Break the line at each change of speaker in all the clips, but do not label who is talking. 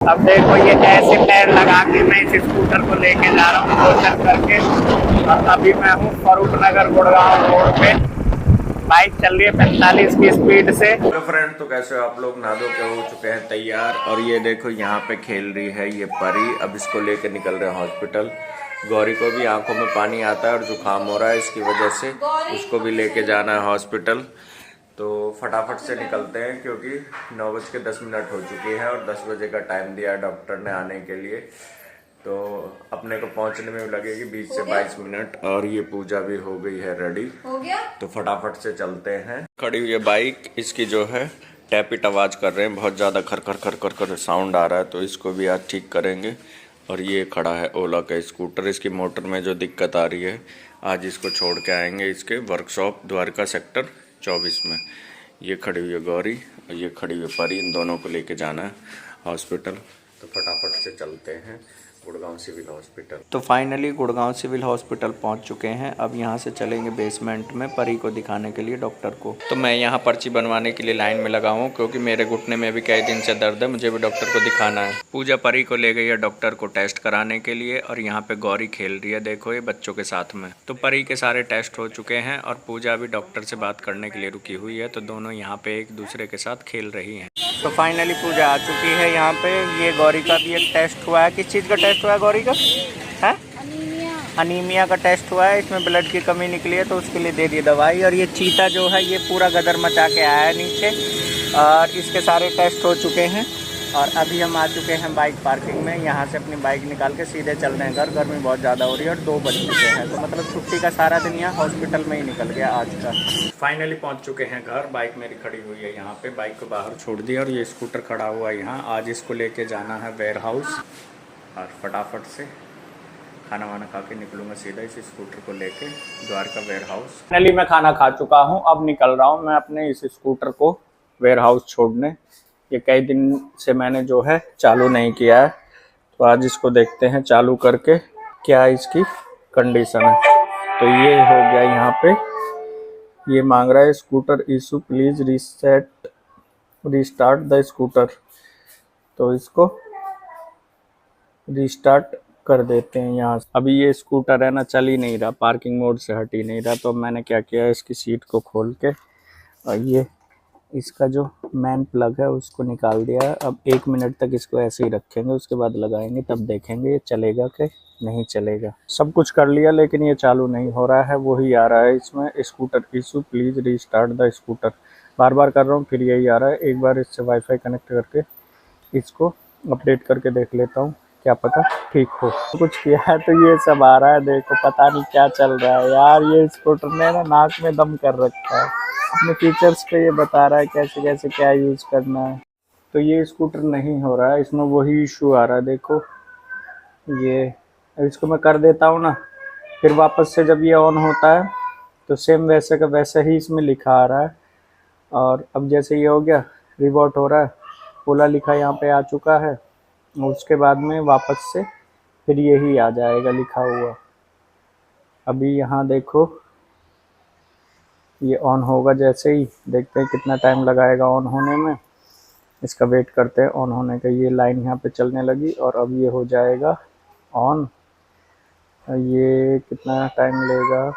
अब देखो ये ऐसे पैर लगा के मैं इस स्कूटर को लेके जा रहा हूँ चल करके। और अभी मैं हूँ फरूक नगर गुड़गांव रोड पे, बाइक चल रही है 45 की स्पीड से।
हेलो फ्रेंड, तो कैसे हो आप लोग? नहा धो के हो चुके हैं तैयार और ये देखो यहाँ पे खेल रही है ये परी। अब इसको लेके निकल रहे हैं हॉस्पिटल। गौरी को भी आंखों में पानी आता है और जुकाम हो रहा है, इसकी वजह से उसको भी लेके जाना है हॉस्पिटल। तो फटाफट से निकलते हैं क्योंकि 9:10 हो चुकी है और 10 बजे का टाइम दिया है डॉक्टर ने आने के लिए। तो अपने को पहुंचने में लगेगी 20 से 22 मिनट और ये पूजा भी हो गई है रेडी। हो गया तो फटाफट से चलते हैं। खड़ी हुई है बाइक, इसकी जो है टैपिट आवाज़ कर रहे हैं, बहुत ज़्यादा खर खर खर खर खर साउंड आ रहा है, तो इसको भी आज ठीक करेंगे। और ये खड़ा है ओला का स्कूटर, इसकी मोटर में जो दिक्कत आ रही है आज इसको छोड़ के आएंगे इसके वर्कशॉप द्वारका सेक्टर 24 में। ये खड़ी हुई है गौरी और ये खड़ी हुई परी, इन दोनों को लेके जाना है हॉस्पिटल। तो फटाफट से चलते हैं गुड़गांव सिविल हॉस्पिटल। तो फाइनली गुड़गांव सिविल हॉस्पिटल पहुंच चुके हैं। अब यहां से चलेंगे बेसमेंट में परी को दिखाने के लिए डॉक्टर को। तो मैं यहां पर्ची बनवाने के लिए लाइन में लगा हूं क्योंकि मेरे घुटने में भी कई दिन से दर्द है, मुझे भी डॉक्टर को दिखाना है। पूजा परी को ले गई है डॉक्टर को टेस्ट कराने के लिए और यहाँ पे गौरी खेल रही है, देखो ये बच्चों के साथ में। तो परी के सारे टेस्ट हो चुके हैं और पूजा अभी डॉक्टर से बात करने के लिए रुकी हुई है, तो दोनों यहाँ पे एक दूसरे के साथ खेल रही हैं। तो फाइनली पूजा आ चुकी है यहाँ पे। ये गौरी का भी एक टेस्ट हुआ है। किस चीज़ का टेस्ट हुआ है गौरी का? है अनीमिया का टेस्ट हुआ है, इसमें ब्लड की कमी निकली है तो उसके लिए दे दी दवाई। और ये चीता जो है ये पूरा गदर मचा के आया है नीचे और इसके सारे टेस्ट हो चुके हैं। और अभी हम आ चुके हैं बाइक पार्किंग में। यहाँ से अपनी बाइक निकाल के सीधे चल रहे हैं घर। गर्मी बहुत ज़्यादा हो रही है और 2 बज चुके हैं, तो मतलब छुट्टी का सारा दिन यहाँ हॉस्पिटल में ही निकल गया आज का। फाइनली पहुँच चुके हैं घर। बाइक मेरी खड़ी हुई है यहाँ पे, बाइक को बाहर छोड़ दिया और ये स्कूटर खड़ा हुआ है यहाँ। आज इसको लेके जाना है वेयर हाउस और फटाफट से खाना वाना खा के निकलूँगा सीधा इस स्कूटर को लेके द्वारका वेयर हाउस। फाइनली मैं खाना खा चुका हूँ, अब निकल रहा हूँ मैं अपने इस स्कूटर को वेयर हाउस छोड़ने। ये कई दिन से मैंने जो है चालू नहीं किया है, तो आज इसको देखते हैं चालू करके क्या इसकी कंडीशन है। तो ये हो गया यहाँ पे, ये मांग रहा है scooter issue please restart the scooter. तो इसको रिस्टार्ट कर देते हैं यहाँ से। अभी ये स्कूटर है ना चल ही नहीं रहा, पार्किंग मोड से हट ही नहीं रहा। तो मैंने क्या किया, इसकी सीट को खोल के और ये इसका जो मेन प्लग है उसको निकाल दिया है। अब 1 मिनट तक इसको ऐसे ही रखेंगे, उसके बाद लगाएंगे, तब देखेंगे ये चलेगा कि नहीं चलेगा। सब कुछ कर लिया लेकिन ये चालू नहीं हो रहा है, वही आ रहा है इसमें scooter issue please restart the scooter. बार बार कर रहा हूँ फिर यही आ रहा है। एक बार इससे वाईफाई कनेक्ट करके इसको अपडेट करके देख लेता हूँ, क्या पता ठीक हो। कुछ किया है तो ये सब आ रहा है, देखो पता नहीं क्या चल रहा है यार। ये स्कूटर ने ना नाक में दम कर रखा है, अपने फीचर्स पे ये बता रहा है कैसे कैसे क्या यूज़ करना है। तो ये स्कूटर नहीं हो रहा है, इसमें वही इशू आ रहा है। देखो ये, इसको मैं कर देता हूँ ना, फिर वापस से जब ये ऑन होता है तो सेम वैसे का वैसा ही इसमें लिखा आ रहा है। और अब जैसे ये हो गया रिबॉट हो रहा है, ओला लिखा यहाँ पे आ चुका है, उसके बाद में वापस से फिर यही आ जाएगा लिखा हुआ। अभी यहाँ देखो ये ऑन होगा, जैसे ही देखते हैं कितना टाइम लगाएगा ऑन होने में, इसका वेट करते हैं ऑन होने का। ये लाइन यहाँ पे चलने लगी और अब ये हो जाएगा ऑन। ये कितना टाइम लेगा,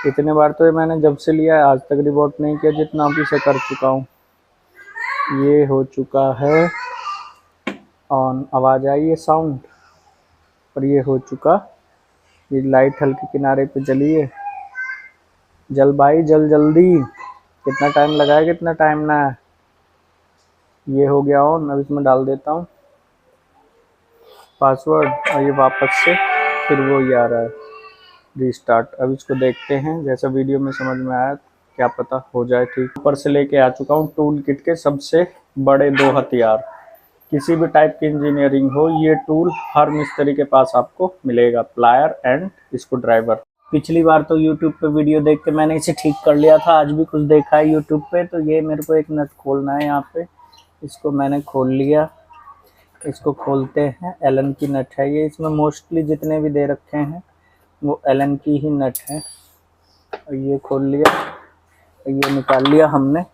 इतने बार तो ये मैंने जब से लिया है आज तक रिबॉट नहीं किया जितना अभी से कर चुका हूँ। ये हो चुका है ऑन, आवाज़ आई है साउंड और ये हो चुका। ये लाइट हल्के किनारे पे जली है, जल भाई जल जल्दी, कितना टाइम लगाया कितना टाइम ना है। ये हो गया ऑन, अब इसमें डाल देता हूँ पासवर्ड और ये वापस से फिर वो ही आ रहा है रीस्टार्ट। अब इसको देखते हैं, जैसा वीडियो में समझ में आया क्या पता हो जाए ठीक। ऊपर से लेके आ चुका हूँ टूल किट के सबसे बड़े 2 हथियार। किसी भी टाइप की इंजीनियरिंग हो ये टूल हर मिस्त्री के पास आपको मिलेगा, प्लायर एंड स्क्रू ड्राइवर। पिछली बार तो YouTube पे वीडियो देख के मैंने इसे ठीक कर लिया था, आज भी कुछ देखा है YouTube पे। तो ये मेरे को एक नट खोलना है यहाँ पे, इसको मैंने खोल लिया। इसको खोलते हैं, एलन की नट है ये, इसमें मोस्टली जितने भी दे रखे हैं वो एलन की ही नट है। और ये खोल लिया, ये निकाल लिया हमने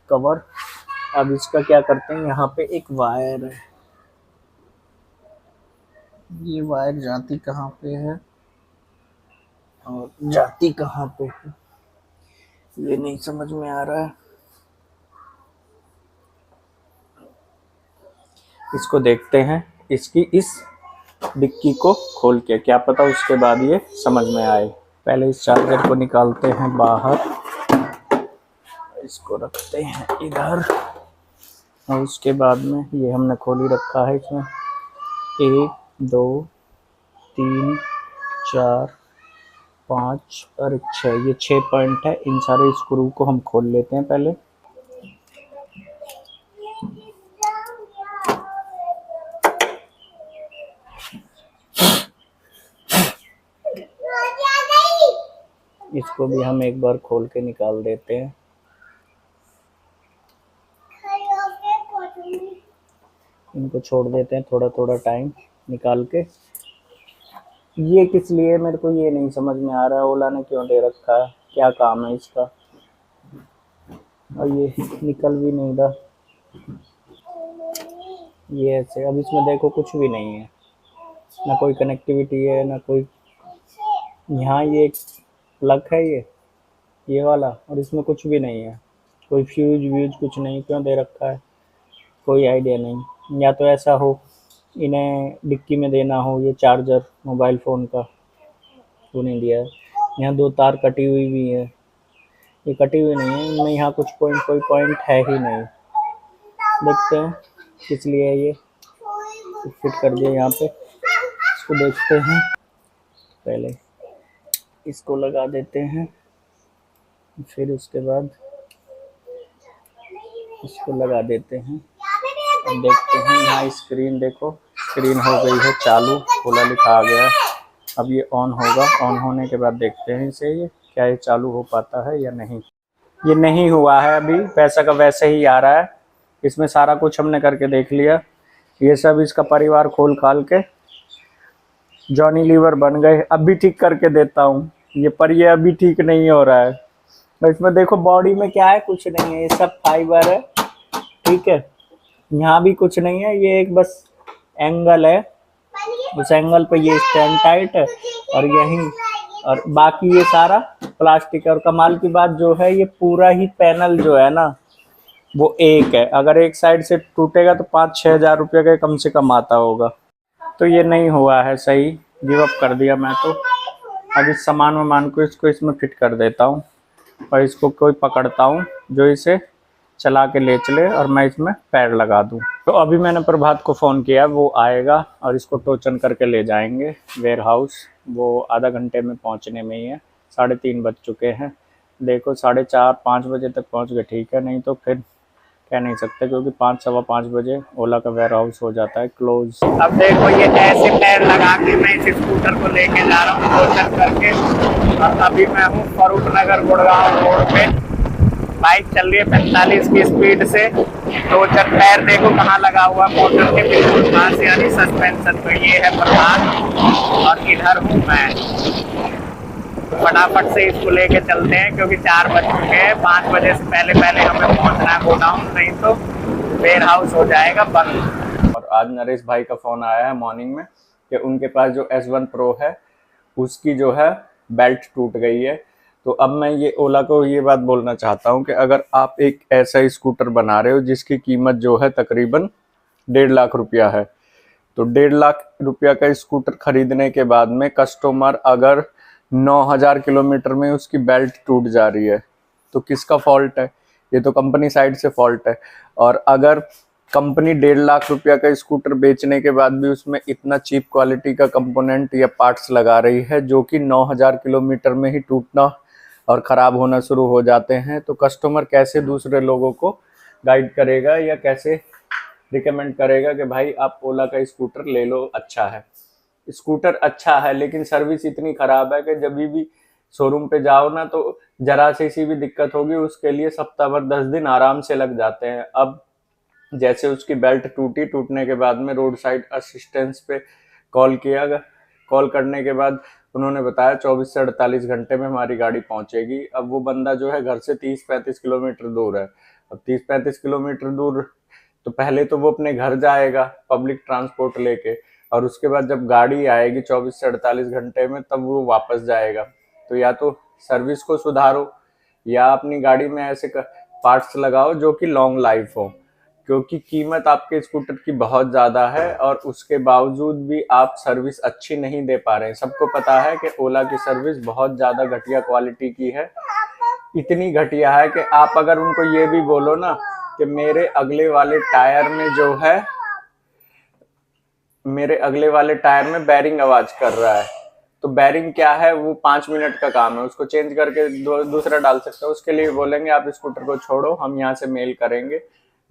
कवर। अब इसका क्या करते हैं, यहाँ पे एक वायर है,
ये वायर जाती कहाँ पे है और जाती कहाँ पे है, ये नहीं समझ में आ रहा है। इसको देखते हैं, इसकी इस डिक्की को खोल के, क्या पता उसके बाद ये समझ में आए। पहले इस चार्जर को निकालते हैं बाहर, इसको रखते हैं इधर, और उसके बाद में ये हमने खोल ही रखा है। इसमें 1 2 3 4 5 और 6, ये 6 पॉइंट है। इन सारे स्क्रू को हम खोल लेते हैं पहले। इसको भी हम एक बार खोल के निकाल देते हैं। इनको छोड़ देते हैं थोड़ा थोड़ा टाइम निकाल के। ये किस लिए, मेरे को ये नहीं समझ में आ रहा है, ओला ने क्यों दे रखा है, क्या काम है इसका। और ये निकल भी नहीं रहा, ये ऐसे। अब इसमें देखो कुछ भी नहीं है, ना कोई कनेक्टिविटी है ना कोई। यहाँ ये एक प्लग है ये वाला, और इसमें कुछ भी नहीं है, कोई फ्यूज व्यूज कुछ नहीं। क्यों दे रखा है कोई आइडिया नहीं। या तो ऐसा हो इन्हें डिक्की में देना हो ये चार्जर मोबाइल फ़ोन का, वो नहीं दिया है। यहाँ 2 तार कटी हुई भी है, ये कटी हुई नहीं है, इनमें यहाँ कुछ कोई पॉइंट है ही नहीं। देखते हैं किस लिए ये फिट कर दिया यहाँ पे, इसको देखते हैं। पहले इसको लगा देते हैं, फिर उसके बाद इसको लगा देते हैं। अब देखते हैं यहाँ स्क्रीन, देखो स्क्रीन हो गई है चालू, ओला लिखा आ गया। अब ये ऑन होगा, ऑन होने के बाद देखते हैं इसे ये क्या ये चालू हो पाता है या नहीं। ये नहीं हुआ है अभी, वैसा का वैसे ही आ रहा है। इसमें सारा कुछ हमने करके देख लिया, ये सब इसका परिवार खोल खाल के जॉनी लीवर बन गए। अब भी ठीक करके देता हूँ ये, पर ये अभी ठीक नहीं हो रहा है। और इसमें देखो बॉडी में क्या है, कुछ नहीं है, ये सब फाइबर है, ठीक है। यहाँ भी कुछ नहीं है, ये एक बस एंगल है, उस एंगल पे ये स्टैंड टाइट है, और यही, और बाकी ये सारा प्लास्टिक है। और कमाल की बात जो है, ये पूरा ही पैनल जो है ना वो एक है। अगर एक साइड से टूटेगा तो 5-6 हज़ार रुपये का कम से कम आता होगा। तो ये नहीं हुआ है सही, गिव अप कर दिया मैं तो। अब इस सामान को इसको इसमें फिट कर देता हूँ, और इसको कोई पकड़ता हूँ जो इसे चला के ले चले, और मैं इसमें पैर लगा दूँ। तो अभी मैंने प्रभात को फ़ोन किया, वो आएगा और इसको टोचन करके ले जाएंगे वेयर हाउस। वो आधा घंटे में पहुँचने में ही है, 3:30 बज चुके हैं। देखो 4:30-5 बजे तक पहुँच गए, ठीक है, नहीं तो फिर कह नहीं सकते, क्योंकि 5-5:15 बजे ओला का वेयर हाउस हो जाता है क्लोज। अब देखो ये ऐसे पैर लगा के मैं इस स्कूटर को लेके जा रहा हूँ टोचन करके, और अभी मैं हूँ फरूक नगर गुड़गांव रोड पे। बाइक चल रही है 45 की स्पीड से। टोचन पैर देखो कहाँ लगा हुआ मोटर के बिल्कुल पास, यानी सस्पेंशन। तो ये है प्रभात और इधर हूँ मैं। फटाफट से इसको लेके चलते हैं, क्योंकि 4 बज चुके हैं। 5 बजे से पहले पहले हमें पहुंचना है गोडाउन, नहीं तो वेयर हाउस हो जाएगा बंद। और आज नरेश भाई का फ़ोन आया है मॉर्निंग में कि उनके पास जो S1 Pro है उसकी जो है बेल्ट टूट गई है। तो अब मैं ये ओला को ये बात बोलना चाहता हूँ कि अगर आप एक ऐसा स्कूटर बना रहे हो जिसकी कीमत जो है तकरीबन 1.5 लाख रुपया है, तो 1.5 लाख रुपया का स्कूटर खरीदने के बाद में कस्टमर अगर 9,000 किलोमीटर में उसकी बेल्ट टूट जा रही है तो किसका फॉल्ट है? ये तो कंपनी साइड से फॉल्ट है। और अगर कंपनी 1.5 लाख रुपया का स्कूटर बेचने के बाद भी उसमें इतना चीप क्वालिटी का कंपोनेंट या पार्ट्स लगा रही है जो कि 9,000 किलोमीटर में ही टूटना और ख़राब होना शुरू हो जाते हैं, तो कस्टमर कैसे दूसरे लोगों को गाइड करेगा या कैसे रिकमेंड करेगा कि भाई आप ओला का स्कूटर ले लो, अच्छा है। स्कूटर अच्छा है लेकिन सर्विस इतनी ख़राब है कि जब भी शोरूम पे जाओ ना तो जरा सी भी दिक्कत होगी उसके लिए सप्ताह भर 10 दिन आराम से लग जाते हैं। अब जैसे उसकी बेल्ट टूटी, टूटने के बाद में रोड साइड असिस्टेंस पे कॉल किया, कॉल करने के बाद उन्होंने बताया 24 से 48 घंटे में हमारी गाड़ी पहुंचेगी। अब वो बंदा जो है घर से 30-35 किलोमीटर दूर है। अब 30-35 किलोमीटर दूर तो पहले तो वो अपने घर जाएगा पब्लिक ट्रांसपोर्ट लेके, और उसके बाद जब गाड़ी आएगी 24 से 48 घंटे में तब वो वापस जाएगा। तो या तो सर्विस को सुधारो या अपनी गाड़ी में ऐसे पार्ट्स लगाओ जो कि लॉन्ग लाइफ हो, क्योंकि कीमत आपके स्कूटर की बहुत ज़्यादा है और उसके बावजूद भी आप सर्विस अच्छी नहीं दे पा रहे हैं। सबको पता है कि ओला की सर्विस बहुत ज़्यादा घटिया क्वालिटी की है, इतनी घटिया है कि आप अगर उनको ये भी बोलो ना कि मेरे अगले वाले टायर में बैरिंग आवाज कर रहा है, तो बैरिंग क्या है, वो 5 मिनट का काम है, उसको चेंज करके दूसरा डाल सकते हो। उसके लिए बोलेंगे आप स्कूटर को छोड़ो, हम यहाँ से मेल करेंगे,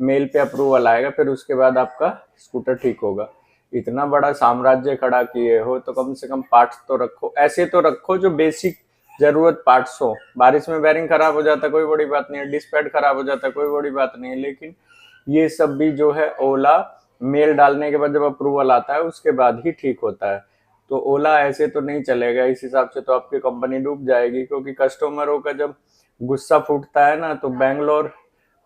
मेल पे अप्रूवल आएगा, फिर उसके बाद आपका स्कूटर ठीक होगा। इतना बड़ा साम्राज्य खड़ा किए हो तो कम से कम पार्ट्स तो रखो, ऐसे तो रखो जो बेसिक जरूरत पार्ट्स हो। बारिश में बैरिंग खराब हो जाता है कोई बड़ी बात नहीं है, डिस्क पैड खराब हो जाता है कोई बड़ी बात नहीं है, लेकिन ये सब भी जो है ओला मेल डालने के बाद जब अप्रूवल आता है उसके बाद ही ठीक होता है। तो ओला ऐसे तो नहीं चलेगा, इस हिसाब से तो आपकी कंपनी डूब जाएगी, क्योंकि कस्टमरों का जब गुस्सा फूटता है ना, तो बेंगलोर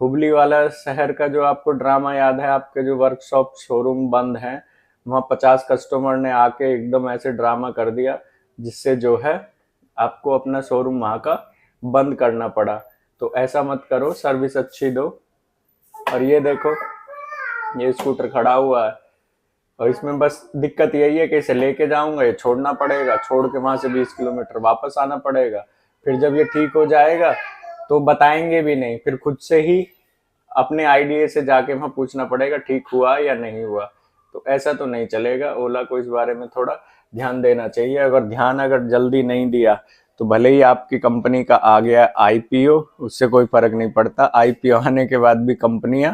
हुबली वाला शहर का जो आपको ड्रामा याद है, आपके जो वर्कशॉप शोरूम बंद हैं, वहाँ 50 कस्टमर ने आके एकदम ऐसे ड्रामा कर दिया जिससे जो है आपको अपना शोरूम वहाँ का बंद करना पड़ा। तो ऐसा मत करो, सर्विस अच्छी दो। और ये देखो ये स्कूटर खड़ा हुआ है और इसमें बस दिक्कत यही है कि इसे लेके जाऊंगा, ये छोड़ना पड़ेगा, छोड़ के वहां से 20 किलोमीटर वापस आना पड़ेगा। फिर जब ये ठीक हो जाएगा तो बताएंगे भी नहीं, फिर खुद से ही अपने आईडीए से जाके वहां पूछना पड़ेगा ठीक हुआ या नहीं हुआ। तो ऐसा तो नहीं चलेगा, ओला को इस बारे में थोड़ा ध्यान देना चाहिए। अगर जल्दी नहीं दिया तो भले ही आपकी कंपनी का आ गया आईपीओ, उससे कोई फर्क नहीं पड़ता, आईपीओ आने के बाद भी कंपनियां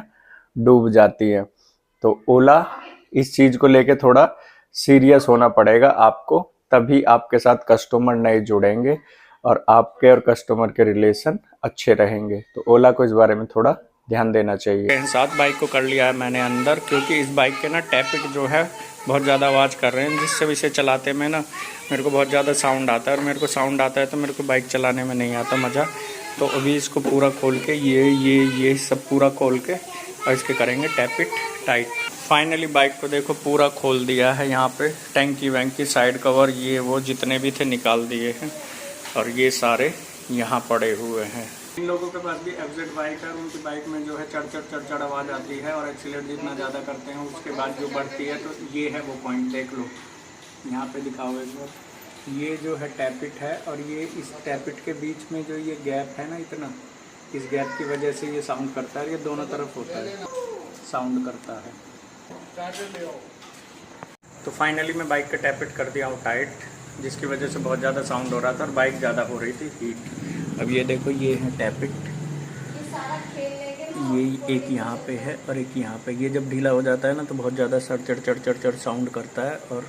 डूब जाती हैं। तो ओला इस चीज को लेके थोड़ा सीरियस होना पड़ेगा आपको, तभी आपके साथ कस्टमर नए जुड़ेंगे और आपके और कस्टमर के रिलेशन अच्छे रहेंगे। तो ओला को इस बारे में थोड़ा ध्यान देना चाहिए। साथ बाइक को कर लिया है मैंने अंदर, क्योंकि इस बाइक के ना टैपिक जो है बहुत ज़्यादा आवाज़ कर रहे हैं, जिससे इसे चलाते में ना मेरे को बहुत ज़्यादा साउंड आता है, और मेरे को साउंड आता है तो मेरे को बाइक चलाने में नहीं आता मज़ा। तो अभी इसको पूरा खोल के ये सब पूरा खोल के और इसके करेंगे टैपिट टाइट। फाइनली बाइक को देखो पूरा खोल दिया है, यहाँ पे टैंकी वैंकी साइड कवर ये वो जितने भी थे निकाल दिए हैं, और ये सारे यहाँ पड़े हुए हैं। इन लोगों के पास भी एफजेड बाइक है, उनकी बाइक में जो है चढ़ आवाज़ आती है, और एक्सीलेटर जितना ज़्यादा करते हैं उसके बाद जो बढ़ती है। तो ये है वो पॉइंट, देख लो यहाँ पे दिखाओ एक बार, ये जो है टैपिट है, और ये इस टैपिट के बीच में जो ये गैप है ना इतना, इस गैप की वजह से ये साउंड करता है, ये दोनों तरफ होता है साउंड करता है। तो फाइनली मैं बाइक का टैपिट कर दिया हूँ टाइट, जिसकी वजह से बहुत ज़्यादा साउंड हो रहा था और बाइक ज़्यादा हो रही थी हीट। अब ये देखो ये है टैपिट, ये एक यहाँ पे है और एक यहाँ पे। ये जब ढीला हो जाता है ना तो बहुत ज़्यादा सर चढ़ साउंड करता है, और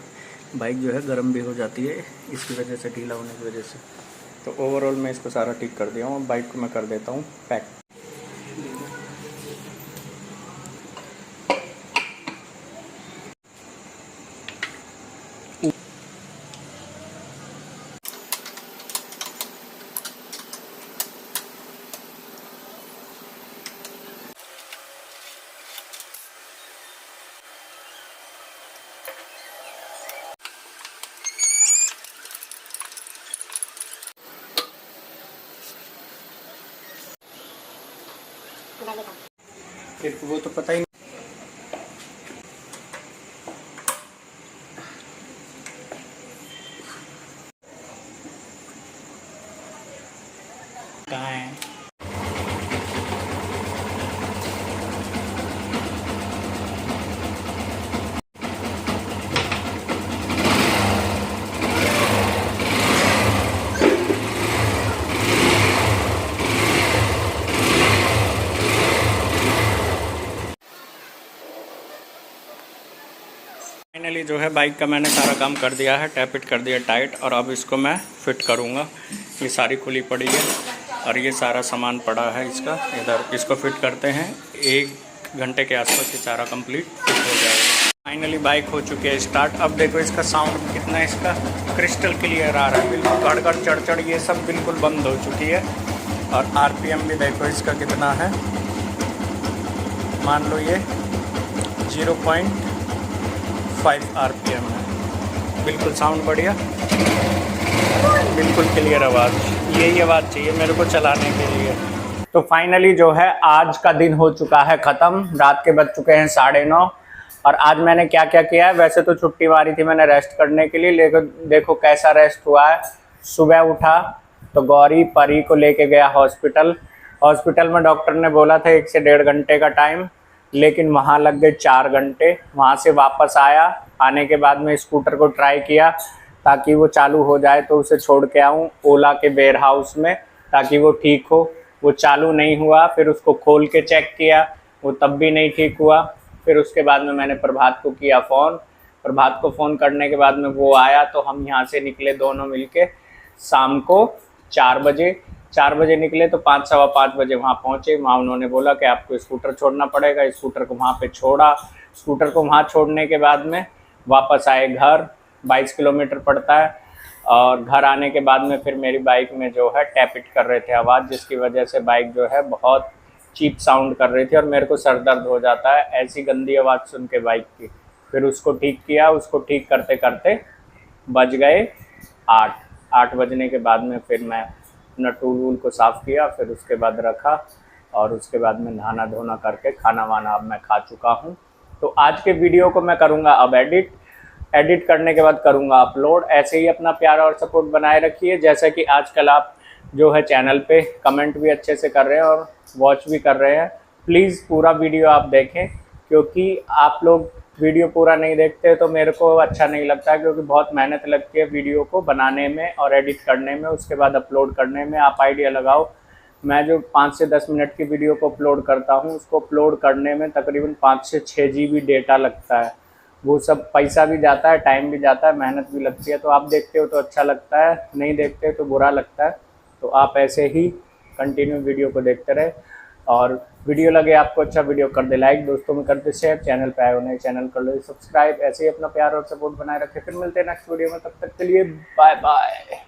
बाइक जो है गर्म भी हो जाती है इसकी वजह से, ढीला होने की वजह से। तो ओवरऑल मैं इसको सारा ठीक कर दिया हूँ। बाइक को मैं कर देता हूँ पैक। फिर वो तो पता ही नहीं। कहाँ है? फाइनली जो है बाइक का मैंने सारा काम कर दिया है, टैपिट कर दिया टाइट, और अब इसको मैं फिट करूँगा। ये सारी खुली पड़ी है और ये सारा सामान पड़ा है इसका इधर, इसको फिट करते हैं। 1 घंटे के आसपास ये सारा कंप्लीट फिट हो जाएगा। फाइनली बाइक हो चुकी है स्टार्ट। अब देखो इसका साउंड कितना इसका क्रिस्टल क्लियर आ रहा है, बिल्कुल गड़गड़ चढ़ ये सब बिल्कुल बंद हो चुकी है। और RPM भी देखो इसका कितना है, मान लो ये 0.5 RPM है। बिल्कुल साउंड बढ़िया, बिल्कुल क्लियर आवाज़। यही आवाज़ चाहिए मेरे को चलाने के लिए। तो फाइनली जो है आज का दिन हो चुका है ख़त्म। रात के बज चुके हैं 9:30 और आज मैंने क्या क्या किया है। वैसे तो छुट्टी मारी थी मैंने रेस्ट करने के लिए, लेकिन देखो कैसा रेस्ट हुआ है। सुबह उठा तो गौरी परी को लेके गया हॉस्पिटल में डॉक्टर ने बोला था 1 से 1.5 घंटे का टाइम, लेकिन वहाँ लग गए 4 घंटे। वहाँ से वापस आने के बाद में स्कूटर को ट्राई किया ताकि वो चालू हो जाए तो उसे छोड़ के आऊँ ओला के वेयर हाउस में ताकि वो ठीक हो। वो चालू नहीं हुआ, फिर उसको खोल के चेक किया, वो तब भी नहीं ठीक हुआ। फिर उसके बाद में मैंने प्रभात को किया फ़ोन। प्रभात को फ़ोन करने के बाद में वो आया तो हम यहाँ से निकले दोनों मिलके शाम को 4 बजे निकले तो 5 सवा 5 बजे वहाँ पहुँचे। वहाँ उन्होंने बोला कि आपको स्कूटर छोड़ना पड़ेगा। स्कूटर को वहाँ पे छोड़ा। स्कूटर को वहाँ छोड़ने के बाद में वापस आए घर। 22 किलोमीटर पड़ता है। और घर आने के बाद में फिर मेरी बाइक में जो है टैपिट कर रहे थे आवाज़, जिसकी वजह से बाइक जो है बहुत चीप साउंड कर रही थी और मेरे को सर दर्द हो जाता है ऐसी गंदी आवाज़ सुन के बाइक की। फिर उसको ठीक किया। उसको ठीक करते करते बज गए 8 बजने के बाद में फिर मैं अपना टूल वूल को साफ़ किया। फिर उसके बाद रखा और उसके बाद में नहाना धोना करके खाना वाना अब मैं खा चुका हूँ। तो आज के वीडियो को मैं करूँगा अब एडिट करने के बाद करूँगा अपलोड। ऐसे ही अपना प्यार और सपोर्ट बनाए रखिए। जैसा कि आजकल आप जो है चैनल पे कमेंट भी अच्छे से कर रहे हैं और वॉच भी कर रहे हैं। प्लीज़ पूरा वीडियो आप देखें, क्योंकि आप लोग वीडियो पूरा नहीं देखते तो मेरे को अच्छा नहीं लगता, क्योंकि बहुत मेहनत लगती है वीडियो को बनाने में और एडिट करने में, उसके बाद अपलोड करने में। आप आइडिया लगाओ, मैं जो 5 से 10 मिनट की वीडियो को अपलोड करता हूँ उसको अपलोड करने में तकरीबन 5 से 6 GB डेटा लगता है। वो सब पैसा भी जाता है, टाइम भी जाता है, मेहनत भी लगती है। तो आप देखते हो तो अच्छा लगता है, नहीं देखते तो बुरा लगता है। तो आप ऐसे ही कंटिन्यू वीडियो को देखते रहे और वीडियो लगे आपको अच्छा, वीडियो कर दे लाइक, दोस्तों में कर दे शेयर, चैनल पे आए हो नए चैनल कर लो सब्सक्राइब। ऐसे ही अपना प्यार और सपोर्ट बनाए रखें। फिर मिलते हैं नेक्स्ट वीडियो में, तब तक के लिए बाय बाय।